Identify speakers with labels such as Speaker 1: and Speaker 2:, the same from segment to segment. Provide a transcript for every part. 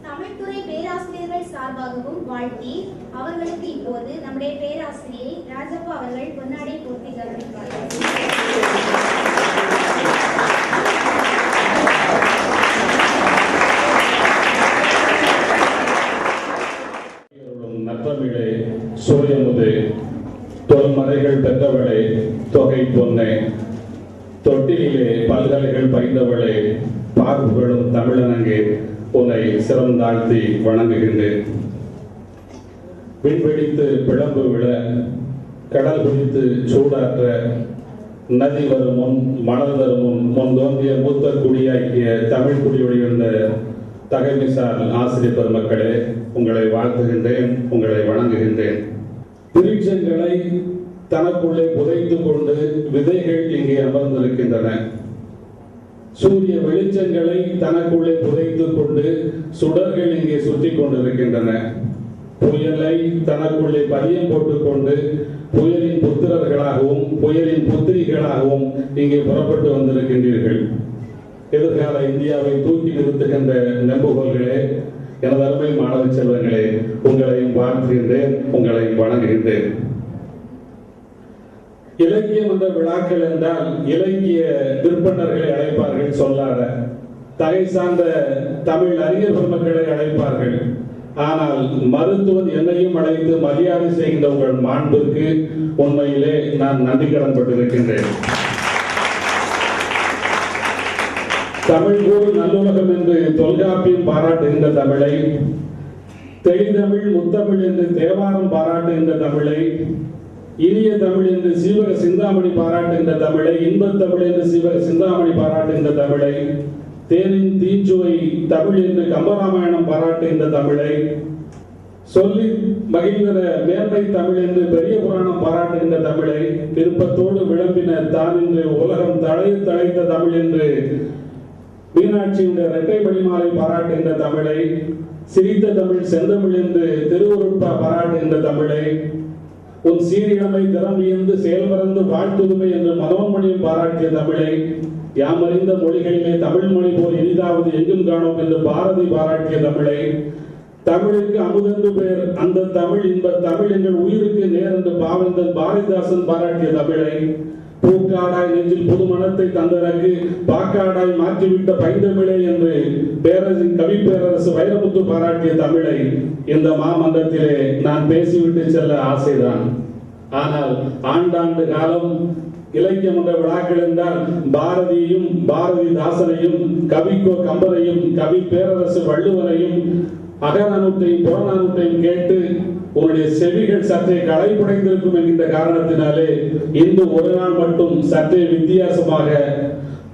Speaker 1: தமிழ்துறை பேராசிரியர்கள் சார்பாகவும் வாழ்த்தி அவர்களுக்கு இப்போது நம்முடைய பேராசிரியை ராஜப்பா அவர்கள் பொன்னாடை போர்த்தி கௌரவிப்பார்கள்.
Speaker 2: நற்றமிழே சூரியமுதே தொல்மறைகள் பெற்றவளே தொகை பொன்னே தொட்டிலே பல்கலைகள் பயின்றவளே பார்ப்புகளும் தமிழனங்கே உன்னை சிறந்தாழ்த்தி வணங்குகின்றேன். விண்வெடித்து பிளம்பு விழ கடல் குடித்து சூடாற்ற நதி வரும் முன் மணல் தரும் முன் தோன்றிய மூத்த குடியாக்கிய தமிழ் குடியுடைய தகைமைசார் ஆசிரியர் பெருமக்களே, உங்களை வாழ்த்துகின்றேன், உங்களை வணங்குகின்றேன். விருட்சங்களை தனக்குள்ளே புதைத்துக் கொண்டு விதைகள் இங்கே அமர்ந்திருக்கின்றன. சூரிய வெளிச்சங்களை தனக்குள்ளே புதைத்துக் கொண்டு சுடர்கள் இங்கே சுற்றி கொண்டிருக்கின்றன. புயலை தனக்குள்ளே பதியம் போட்டுக் கொண்டு புயலின் புத்திரர்களாகவும் புயலின் புத்திரிகளாகவும் இங்கே புறப்பட்டு வந்திருக்கின்றீர்கள். எதிர்கால இந்தியாவை தூக்கி நிறுத்துகின்ற நம்புகோள்களே, எனது அருமை மாணவ செல்வங்களே, உங்களையும் வாழ்த்துகின்றேன், உங்களையும் வணங்குகின்றேன். இலக்கியம் என்ற விழாக்கள் என்றால் இலக்கிய விற்பனர்களை அழைப்பார்கள், சொல்லாத தகை சார்ந்த தமிழ் அறிஞர் பெருமக்களை அழைப்பார்கள். ஆனால் மருத்துவர் என்னையும் அழைத்து மரியாதை செய்கின்ற உங்கள் மாண்புக்கு உண்மையிலே நான் நன்றி கடன் பட்டிருக்கின்றேன். தமிழ் கூறு நல்லுலகம் என்று தொல்காப்பியம் பாராட்டுகின்ற தமிழை, தெளிதமிழ் முத்தமிழ் என்று தேவாரம் பாராட்டுகின்ற தமிழை, இனிய தமிழ் என்று சீவக சிந்தாமணி பாராட்டுகின்ற தமிழை, இன்பத்தமிழ் என்று சீவக சிந்தாமணி பாராட்டுகின்ற தமிழை, தேனின் தீச்சுவை தமிழ் என்று கம்பராமாயணம் பாராட்டுகின்ற தமிழை, சொல்லி மகிழ்கிற மேன்மை தமிழ் என்று பெரிய புராணம் பாராட்டுகின்ற தமிழை, விருப்பத்தோடு விளம்பின தான் என்று உலகம் தழைத்த தமிழ் என்று மீனாட்சியுடைய இரட்டை வழிமாலை பாராட்டுகின்ற தமிழை, சிரித்த தமிழ் செந்தமிழ் என்று திருவுருட்பா பாராட்டுகின்ற தமிழை, உன் சீரிழமை திறமையந்து செயல்பறந்து வாழ்த்துதுமை என்று மனோன்மணியும் பாராட்டிய தமிழை, யாமறிந்த மொழிகளிலே தமிழ் மொழி போல் எளிதாவது எங்கும் காணோம் என்று பாரதி பாராட்டிய தமிழை, தமிழுக்கு அமுதென்று பேர் அந்த தமிழ் இன்ப தமிழ் எங்கள் உயிருக்கு நேர் என்று பாவேந்தன் பாரதிதாசன் பாராட்டிய தமிழை, பூக்காடாய் நெஞ்சில் புது மனத்தை தந்தனக்கு பாக்காடாய் மாற்றிவிட்ட பைந்தமிழை என்று கவி பேரரசு வைரமுத்து பாராட்டிய தமிழை இந்த மாமன்றத்திலே நான் பேசிவிட்டு செல்ல ஆசைதான். ஆனால் ஆண்டாண்டு காலம் இலக்கியம் என்ற விழாக்கள் என்றால் பாரதியையும் பாரதிதாசனையும் கவிக்கோ கம்பரையும் கவி பேரரசு வள்ளுவரையும் அகநானூற்றையும் புறநானூற்றையும் கேட்டு உங்களுடைய செவிகள் சற்றே களைப்புடைந்திருக்கும் என்கின்ற காரணத்தினாலே இன்று ஒரு நாள் மட்டும் சற்றே வித்தியாசமாக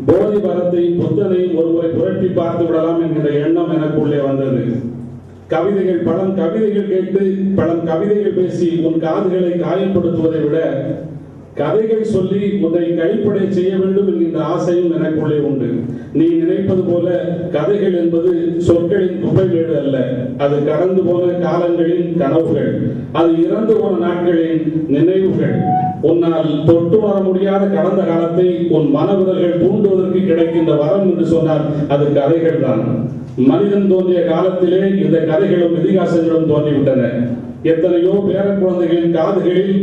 Speaker 2: போதி பரத்தையும் புத்தனையும் ஒருமுறை புரட்டி பார்த்து விடலாம் என்கின்ற எண்ணம் எனக்குள்ளே வந்தது. கவிதைகள் பழம் கவிதைகள் கேட்டு பழம் கவிதைகள் பேசி உன் காதுகளை காயப்படுத்துவதை விட கதைகள் சொல்லி உன்னை கைப்படை செய்ய வேண்டும் என்கின்ற ஆசையும் எனக்குள்ளே உண்டு. நீ நினைப்பது போல கதைகள் என்பது சொற்களின் குப்பைமேடு அல்ல. அது கடந்து போன காலங்களின் கனவுகள், அது இறந்து போன நாட்களின் நினைவுகள். உன்னால் தொட்டு வர முடியாத கடந்த காலத்தை உன் மனவிரல்கள் தூண்டுவதற்கு கிடைக்கின்ற வரம் என்று சொன்னால் அது கதைகள் தான். மனிதன் தோன்றிய காலத்திலே இந்த கதைகளும் இதிகாசங்களும் தோன்றிவிட்டன. எத்தனையோ பேர குழந்தைகளின் காதுகளில்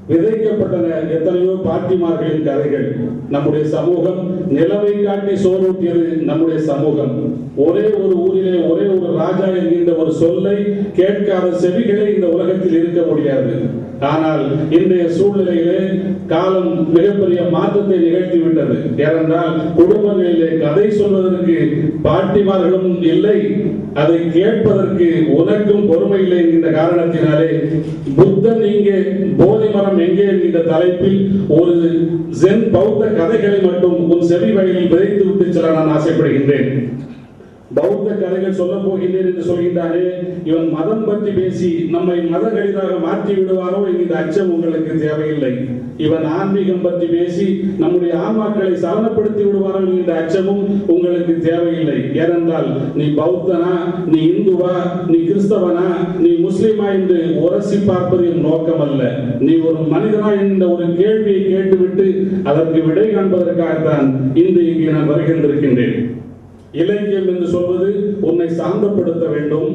Speaker 2: விதைக்கப்பட்டன எத்தனையோ பாட்டிமார்களின் கதைகள். நம்முடைய சமூகம் நிலவை காட்டி சோறூட்டியது. நம்முடைய சமூகம் ஒரே ஒரு ஊரிலே ஒரே ஒரு ராஜா என்கின்ற ஒரு சொல்லை கேட்காத செவிகளே இந்த உலகத்தில் இருக்க முடியாது. ஆனால் இன்றைய சூழ்நிலையிலே காலம் மிகப்பெரிய மாற்றத்தை நிகழ்த்திவிட்டது. ஏனென்றால் குடும்பங்களிலே கதை சொல்வதற்கு பாட்டிமார்களும் இல்லை, அதை கேட்பதற்கு உனக்கும் பொறுமை இல்லை என்கின்ற காரணத்தினாலே புத்தன் இங்கே போதை மரம் எங்கே என்கின்ற தலைப்பில் ஒரு ஜென் பௌத்த கதைகளை மட்டும் உன் செவி வழியில் விதைத்து விட்டு செல்ல நான் ஆசைப்படுகின்றேன். பௌத்த கதைகள் சொல்ல போகின்றேன் என்று சொல்கின்றானே, இவன் மதம் பற்றி பேசி நம்மை மதங்களிலாக மாற்றி விடுவாரோ என்கின்ற அச்சம் உங்களுக்கு தேவையில்லை. இவன் ஆன்மீகம் பற்றி பேசி நம்முடைய ஆன்மாக்களை சலனப்படுத்தி விடுவாரோ என்கின்ற அச்சமும் உங்களுக்கு தேவையில்லை. ஏனென்றால் நீ பௌத்தனா, நீ இந்துவா, நீ கிறிஸ்தவனா, நீ முஸ்லிமா என்று உரசி பார்ப்பது என் நோக்கம் அல்ல. நீ ஒரு மனிதனா என்ற ஒரு கேள்வியை கேட்டுவிட்டு அதற்கு விடை காண்பதற்காகத்தான் இன்று இங்கே நான் வருகின்றிருக்கின்றேன். இலக்கியம் என்று சொல்வது உன்னை சாந்தப்படுத்த வேண்டும்.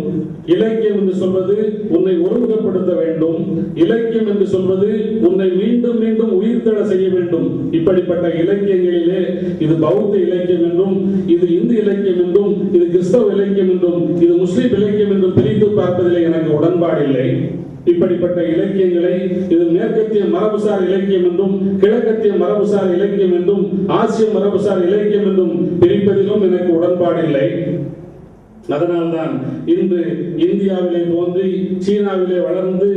Speaker 2: இலக்கியம் என்று சொல்வது உன்னை ஒருமுகப்படுத்த வேண்டும். இலக்கியம் என்று சொல்வது உன்னை மீண்டும் மீண்டும் உயிர்த்தெழ செய்ய வேண்டும். இப்படிப்பட்ட இலக்கியங்களிலே இது பௌத்த இலக்கியம் என்றும், இது இந்து இலக்கியம் என்றும், இது கிறிஸ்தவ இலக்கியம் என்றும், இது முஸ்லிம் இலக்கியம் என்றும் பிரித்து பார்ப்பதிலே எனக்கு உடன்பாடில்லை. இப்படிப்பட்ட இலக்கியங்களை இது மேற்கத்திய மரபுசார் இலக்கியம் என்றும், கிழக்கத்திய மரபுசார் இலக்கியம் என்றும், ஆசிய மரபுசார் இலக்கியம் என்றும் பிரிப்பதிலும் எனக்கு உடன்பாடில்லை. அதனால்தான் இன்று இந்தியாவிலே தோன்றி சீனாவிலே வளர்ந்து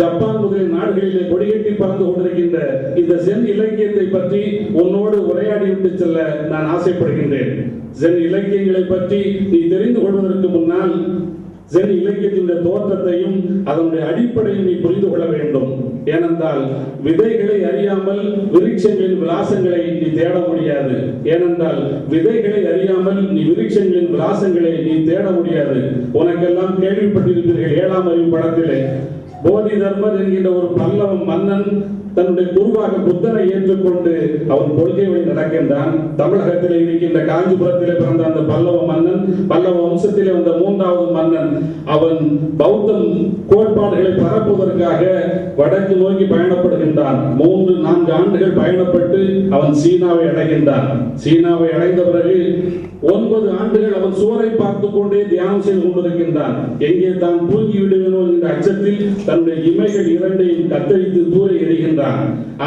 Speaker 2: ஜப்பான் முதலிய நாடுகளிலே கொடிகட்டி பறந்து கொண்டிருக்கின்ற இந்த சென் இலக்கியத்தை பற்றி உன்னோடு உரையாடிவிட்டு செல்ல நான் ஆசைப்படுகின்றேன். சென் இலக்கியங்களை பற்றி நீ தெரிந்து கொள்வதற்கு முன்னால் சென் இலக்கியத்தினுடைய தோற்றத்தையும் அதனுடைய அடிப்படையும் நீ புரிந்து கொள்ள வேண்டும். ஏனென்றால் விதைகளை அறியாமல் விருட்சங்களின் விலாசங்களை நீ தேட முடியாது. ஏனென்றால் விதைகளை அறியாமல் நீ விருட்சங்களின் விலாசங்களை நீ தேட முடியாது. உனக்கெல்லாம் கேள்விப்பட்டிருப்பீர்கள் 7ஆம் அறிவு படத்திலே போதி தர்மர் என்கின்ற ஒரு பல்லவ மன்னன் தன்னுடைய குருவாக புத்தனை ஏற்றுக்கொண்டு அவன் கொள்கை வழி நடக்கின்றான். தமிழகத்திலே இருக்கின்ற காஞ்சிபுரத்திலே பிறந்த அந்த பல்லவ மன்னன், பல்லவ வம்சத்திலே வந்த 3வது மன்னன், அவன் பௌத்தம் கோட்பாடுகளை பரப்புவதற்காக வடக்கு நோக்கி பயணப்படுகின்றான். 3-4 ஆண்டுகள் பயணப்பட்டு அவன் சீனாவை அடைகின்றான். சீனாவை அடைந்த பிறகு 9 ஆண்டுகள் அவன் சுவரை பார்த்துக் கொண்டே தியானம் செய்து கொண்டிருக்கின்றான். எங்கே தான் தூங்கி விடுவேனோ என்ற அச்சத்தில் தன்னுடைய இமைகள் 2ஐயும் கத்தரித்து தூர எறிகின்றான்.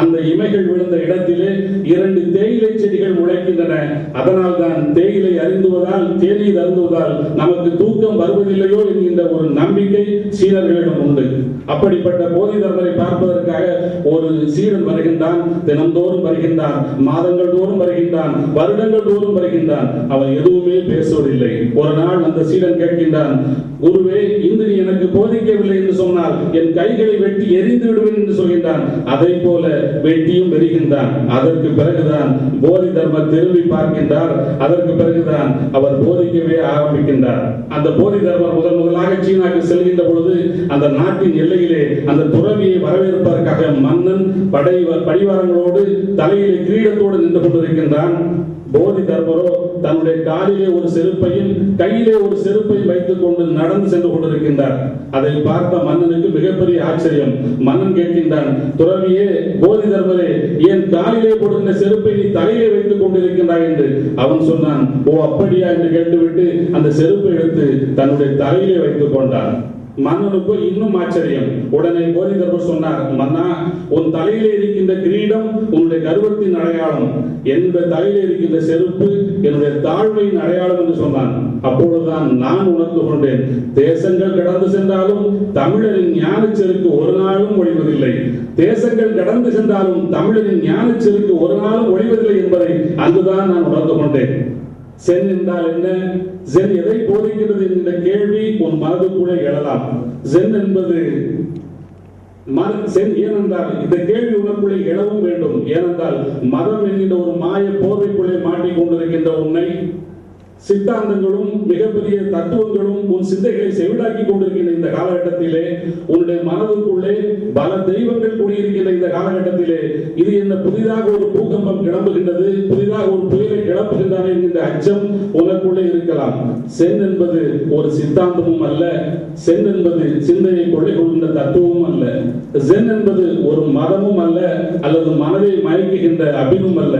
Speaker 2: அந்த இமைகள் விழுந்த இடத்திலே 2 தேயிலை செடிகள் முளைக்கின்றன. அதனால் தான் தேயிலை அருந்துவதால், தேநீர் அருந்துவதால் நமக்கு தூக்கம் வருவதில்லையோ என்கின்ற ஒரு நம்பிக்கை சீனர்களிடம் உண்டு. அப்படிப்பட்ட போதி தர்மரை பார்ப்பதற்காக ஒரு சீடன் வருகின்றான். தினந்தோறும் வருகின்றான், மாதங்கள் தோறும் வருகின்றான், வருடங்கள் தோறும் வருகின்றான். அவன் எதுவுமே பேசுவதில்லை. ஒரு நாள் அந்த சீடன் கேட்கின்றான், குருவே, இன்று நீ எனக்கு போதிக்கவில்லை என்று சொன்னால் என் கைகளை வெட்டி எரிந்து விடுவேன் என்று சொல்கின்றான். அதை போல வெட்டியும் எரிகின்றான். அதற்கு பிறகுதான் போதி தர்மர் திரும்பி பார்க்கின்றார். அதற்கு பிறகுதான் அவர் போதிக்கவே ஆரம்பிக்கின்றார். அந்த போதி தர்மர் முதலாக சீனாக்கு செல்கின்ற பொழுது அந்த நாட்டின் எல்லையிலே அந்த துறவியை வரவேற்பதற்காக மன்னன் பரிவாரங்களோடு தலையிலே கிரீடத்தோடு நின்று கொண்டிருக்கின்றான். போதி தர்மரோ தன்னுடைய காலிலே ஒரு செருப்பையும் கையிலே ஒரு செருப்பையும் வைத்துக் கொண்டு நடந்து சென்று கொண்டிருக்கின்றார். அதை பார்த்த மன்னனுக்கு மிகப்பெரிய ஆச்சரியம். மன்னன் கேட்கின்றான், துறவியே, போதி தர்மரே, என் காலிலே போடுகின்ற செருப்பை நீ தலையிலே வைத்துக் கொண்டிருக்கின்றாய் என்று. அவன் சொன்னான், ஓ அப்படியா என்று கேட்டுவிட்டு அந்த செருப்பை எடுத்து தன்னுடைய தலையிலே வைத்துக் கொண்டான். மன்னனுக்கு இன்னும் ஆச்சரியம். உடனே போதி தர்மர் சொன்னார், மன்னா, உன் தலையிலே இருக்கின்ற கிரீடம் உன்னுடைய கர்வத்தின் அடையாளம், என்னுடைய தலையிலே இருக்கின்ற செருப்பு என்னுடைய தாழ்மையின் அடையாளம் என்று சொன்னான். அப்பொழுதுதான் நான் உணர்ந்து கொண்டேன், தேசங்கள் கடந்து சென்றாலும் தமிழரின் ஞான செருக்கு ஒரு நாளும் ஒழிவதில்லை. தேசங்கள் கடந்து சென்றாலும் தமிழரின் ஞான செருக்கு ஒரு நாளும் ஒழிவதில்லை என்பதை அங்குதான் நான் உணர்ந்து கொண்டேன். சென் என்றால் என்ன, சென் எதை போதிக்கிறது என்கிற கேள்வி உன் மனதுக்குள்ளே எழலாம். சென் என்பது சென் ஏனென்றால் இந்த கேள்வி உனக்குள்ளே எழவும் வேண்டும். ஏனென்றால் மதம் என்கின்ற ஒரு மாய போர்வைக்குள்ளே மாட்டிக்கொண்டிருக்கின்ற உன்னை சித்தாந்தங்களும் மிகப்பெரிய தத்துவங்களும் உன் சிந்தைகளை செவிடாக்கி கொண்டிருக்கின்ற இந்த காலகட்டத்திலே, உன்னுடைய மனதுக்குள்ளே பல தெய்வங்கள் கூடியிருக்கின்ற இந்த காலகட்டத்திலே, இது என்ன புதிதாக ஒரு பூகம்பம் கிளம்புகின்றது, புதிதாக ஒரு புயலை கிளப்புகின்றான் என்கின்ற அச்சம் உனக்குள்ளே இருக்கலாம். சென் என்பது ஒரு சித்தாந்தமும் அல்ல. சென் என்பது சிந்தையை கொள்ளை கொள்கின்ற தத்துவமும் அல்ல. சென் என்பது ஒரு மதமும் அல்ல, அல்லது மனதை மயக்குகின்ற அபினும் அல்ல.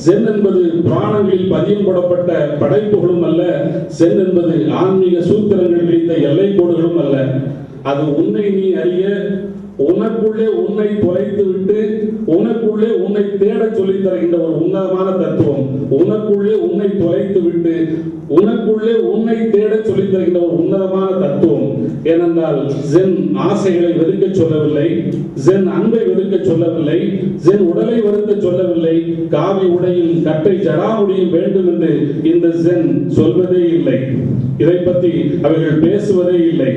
Speaker 2: சென் என்பது புராணங்களில் பதியம் போடப்பட்ட படைப்புகளும் அல்ல. சென் என்பது ஆன்மீக சூத்திரங்கள் குறித்த எல்லை கோடுகளும் அல்ல. அது உன்னை நீ அறிய, உனக்குள்ளே உன்னை தொலைத்து விட்டு உனக்குள்ளே உன்னை தேட சொல்லித் தருகின்ற ஒரு உன்னதமான தத்துவம். உனக்குள்ளே உன்னை தொலைத்து விட்டு உனக்குள்ளே உன்னை தேட சொல்லித் தருகின்ற ஒரு உன்னதமான தத்துவம். ஏனென்றால் சென் ஆசைகளை வெறுக்க சொல்லவில்லை, சென் அன்பை வெறுக்க சொல்லவில்லை, சென் உடலை வருத்த சொல்லவில்லை, காவி உடையும் கட்டை ஜடாமுடியும் வேண்டும் என்று இந்த சென் சொல்வதே இல்லை. இதை பற்றி அவர்கள் பேசுவதே இல்லை.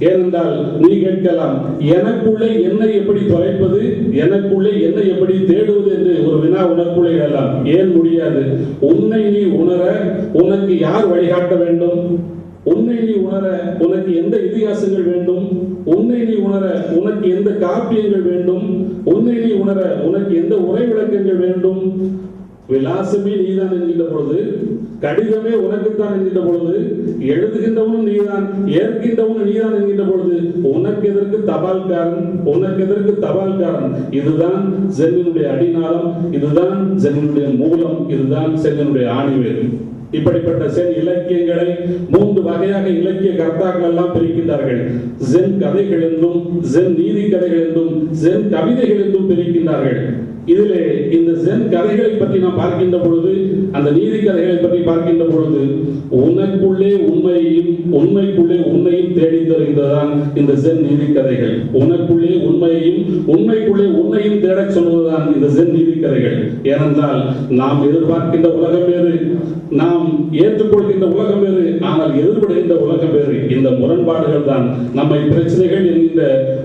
Speaker 2: ஏனென்றால் நீ கேட்கலாம், எனக்குள்ளே என்னை எப்படி தொலைப்பது, எனக்குள்ளே என்னை எப்படி தேடுவது என்று ஒரு வினா உனக்குள்ளே எழலாம். ஏன் முடியாது? உன்னை நீ உணர உனக்கு யார் வழிகாட்ட வேண்டும்? உன்னை நீ உணர உனக்கு எந்த இதிகாசங்கள் வேண்டும்? உன்னை நீ உணர உனக்கு எந்த காப்பியங்கள் வேண்டும்? உன்னை நீ உணர உனக்கு எந்த உரை விளக்கங்கள் வேண்டும்? விலாசமே நீதான் என்கின்ற பொழுது, கடிதமே உனக்குத்தான் என்கின்ற பொழுது, எழுதுகின்றவனும் நீதான், ஏற்கின்றவனும் நீதான் என்கின்ற பொழுது, உனக்கு எதற்கு தபால்காரன், உனக்கு எதற்கு தபால்காரன்? இதுதான் ஜென்னினுடைய அடிநாளம், இதுதான் ஜென்னினுடைய மூலம், இதுதான் ஜென்னினுடைய ஆணிவேர். இப்படிப்பட்ட சென் இலக்கியங்களை 3 வகையாக இலக்கிய கர்த்தாக்கள் எல்லாம் பிரிக்கின்றார்கள். ஜென் கதைகள் என்றும், ஜென் நீதி கதைகள் என்றும், ஜென் கவிதைகள் என்றும் பிரிக்கின்றார்கள். இதிலே இந்த ஜென் கதைகளை பற்றி நாம் பார்க்கின்ற பொழுது, அந்த நீதி கதைகளை பற்றி பார்க்கின்ற பொழுது, உனக்குள்ளே உண்மையையும் உண்மைக்குள்ளே உன்னையும் தேடி தருகின்றதுதான் இந்த ஜென் நீதி கதைகள். உனக்குள்ளே உண்மையையும் உண்மைக்குள்ளே உன்னையும் தேடச் சொல்வதுதான் இந்த ஜென் நீதி கதைகள். ஏனென்றால் நாம் எதிர்பார்க்கின்ற உலகம் வேறு, நாம் ஏற்றுக்கொள்கின்ற உலகம் வேறு, ஆனால் எதிர்படுகின்ற உலகம் வேறு. இந்த முரண்பாடுகள் தான் நம்மை பிரச்சனைகள் என்கின்ற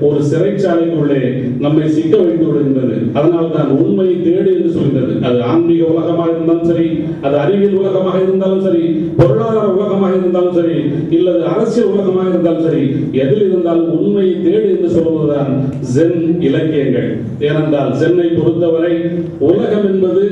Speaker 2: ஒரு சிறைச்சாலைக்குள்ளே நம்மை சிக்க வைத்து விடுகின்றது. அதனால் தான் உண்மையை தேடு என்று சொல்கிறது. அது ஆன்மீக உலகமாக இருந்தாலும் சரி, அது அறிவியல் உலகமாக இருந்தாலும் சரி, பொருளாதார உலகமாக இருந்தாலும் சரி, இல்லது அரசியல் உலகமாக இருந்தாலும் சரி, எதில் இருந்தாலும் உண்மையை தேடு என்று சொல்வதுதான் ஜென் இலக்கியங்கள். ஏனென்றால் ஜென்னை பொறுத்தவரை உலகம் என்பது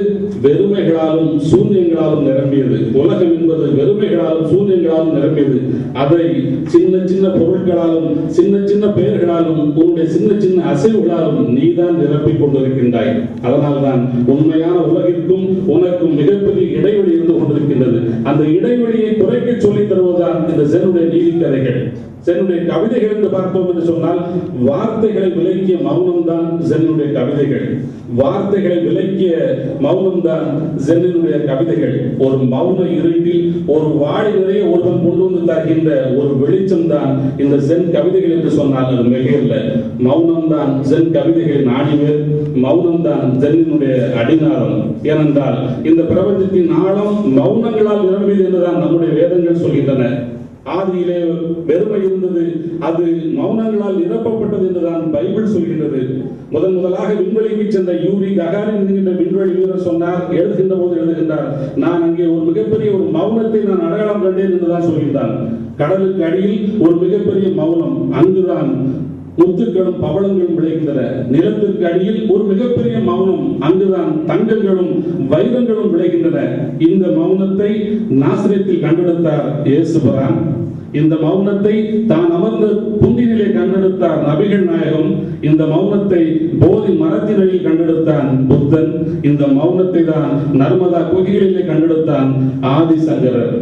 Speaker 2: வெறுமைகளாலும் சூன்யங்களாலும் நிரம்பியது. உலகம் என்பது வெறுமைகளாலும் சூன்யங்களாலும் நிரம்பியது. அதை சின்ன சின்ன பொருட்களாலும் சின்ன சின்ன பெயர்களாலும் உன்னுடைய சின்ன சின்ன அசைவுகளாலும் நீதான் நிரப்பிக் கொண்டிருக்கின்றாய். அதனால்தான் உண்மையான உலகிற்கும் உனக்கும் மிகப்பெரிய இடைவெளி இருந்து கொண்டிருக்கின்றது. அந்த இடைவெளியை குறைக்க சொல்லித் தருவதுதான் இந்த ஜென்னுடைய நீதி கதைகள். ஜென்னுடைய கவிதைகள் என்று பார்த்தோம் என்று சொன்னால், வார்த்தைகளை விளக்கிய மௌனம் தான் ஜென்னுடைய கவிதைகள். வார்த்தைகளை விளக்கிய மௌனம் தான் ஜென்னுடைய கவிதைகள். ஒரு மௌன இருட்டில் ஒரு வாழை நிறைய ஒருவன் கொண்டு வந்து தருகின்ற ஒரு வெளிச்சம் தான் இந்த ஜென் கவிதைகள் என்று சொன்னால் அது மிகையில்லை. மௌனம் தான் ஜென் கவிதைகளின் ஆணிவேர், மௌனம் தான் ஜென்னுடைய அடிநாளம். ஏனென்றால் இந்த பிரபஞ்சத்தின் ஆழம் மௌனங்களால் நிரம்பியது என்றுதான் நம்முடைய வேதங்கள் சொல்கின்றன. ஆதியிலே வெறுமை இருந்தது, அது மௌனங்களால் நிரப்பப்பட்டது என்றுதான் பைபிள் சொல்கின்றது. முதலாக விண்வெளிக்கு சென்ற யூரி ககாரின் என்கின்ற விண்வெளி வீரர் சொன்னார், எழுதுகின்ற போது எழுதுகின்றார், நான் அங்கே ஒரு மிகப்பெரிய ஒரு மௌனத்தை நான் அடையாளம் கண்டேன் என்றுதான் சொல்கின்றான். கடலுக்கு அடியில் ஒரு மிகப்பெரிய மௌனம், அங்குதான் முத்துக்களும் பவளங்களும் விளைகின்றன. நிலத்திற்கு அடியில் ஒரு மிகப்பெரிய மௌனம், அங்குதான் தங்கங்களும் வைரங்களும் விளைகின்றன. இந்த மௌனத்தை நாசரேத்தில் கண்டெடுத்தார் இயேசுபிரான். இந்த மௌனத்தை தான் அமர்ந்த புந்தினிலே கண்டெடுத்தார் நபிகள் நாயகம். இந்த மௌனத்தை போதி மரத்தினில் கண்டெடுத்தான் புத்தன். இந்த மௌனத்தை தான் நர்மதா குகைகளிலே கண்டெடுத்தான் ஆதிசங்கரர்.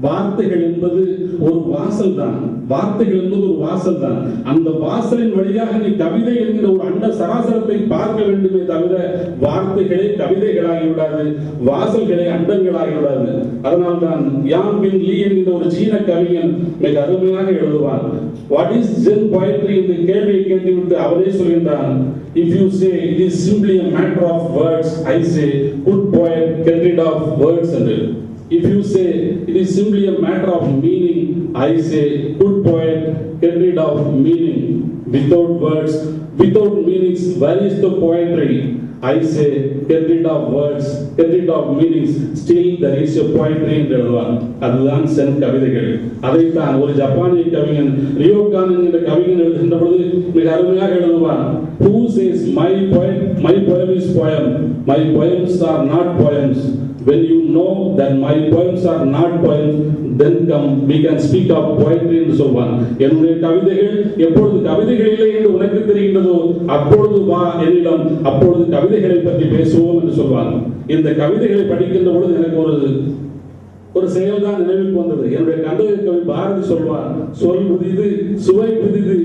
Speaker 2: வார்த்தைகள் என்பது ஒரு வாசல் தான். வார்த்தைகள் என்பது ஒரு வாசல் தான். அந்த வாசலின் வழியாக நீ கவிதை என்கிற ஒரு அண்ட சராசரத்தை பார்க்க வேண்டுமே தவிர வார்த்தைகளே கவிதைகளாகிவிடாது, வாசல்களே அண்டங்களாகிவிடாது. அதனால்தான் யாங் பின் லீ என்கிற ஒரு சீன கவிஞன் மிக அருமையாக எழுதுவான். வாட் இஸ் ஜென் போயட்ரி என்று கேள்வியை கேட்டுவிட்டு அவரே சொல்கின்றான், if you say it is simply a matter of words, I say good poet get rid of words and if you say it is simply a matter of meaning, I say good poet get rid of meaning. Without words, without meanings, where is the poetry? I say get rid of words, get rid of meanings, still there is a poetry என்று எழுதுவார். அதுதான் சென் கவிதைகள். அதைத்தான் ஒரு ஜப்பானிய கவிஞன் ரியோகான் என்கிற கவிஞன் எழுதுகின்ற பொழுது மிக அருமையாக எழுதுவார். Who says my poem is poem? My poems are not poems. When you know that my poems are not poems, then come we can speak of poetry என்று சொல்வான். என்னுடைய கவிதைகள் எப்பொழுது கவிதைகள் இல்லை என்று உனக்கு தெரிகின்றதோ அப்பொழுது வா என்னிடம், அப்பொழுது கவிதைகளை பற்றி பேசுவோம் என்று சொல்வான். இந்த கவிதைகளை படிக்கின்ற பொழுது எனக்கு ஒரு செயல் தான் நினைவுக்கு வந்தது. என்னுடைய கந்தக கவி பாரதி சொல்வார், சொல் புதிது சுவை புதிது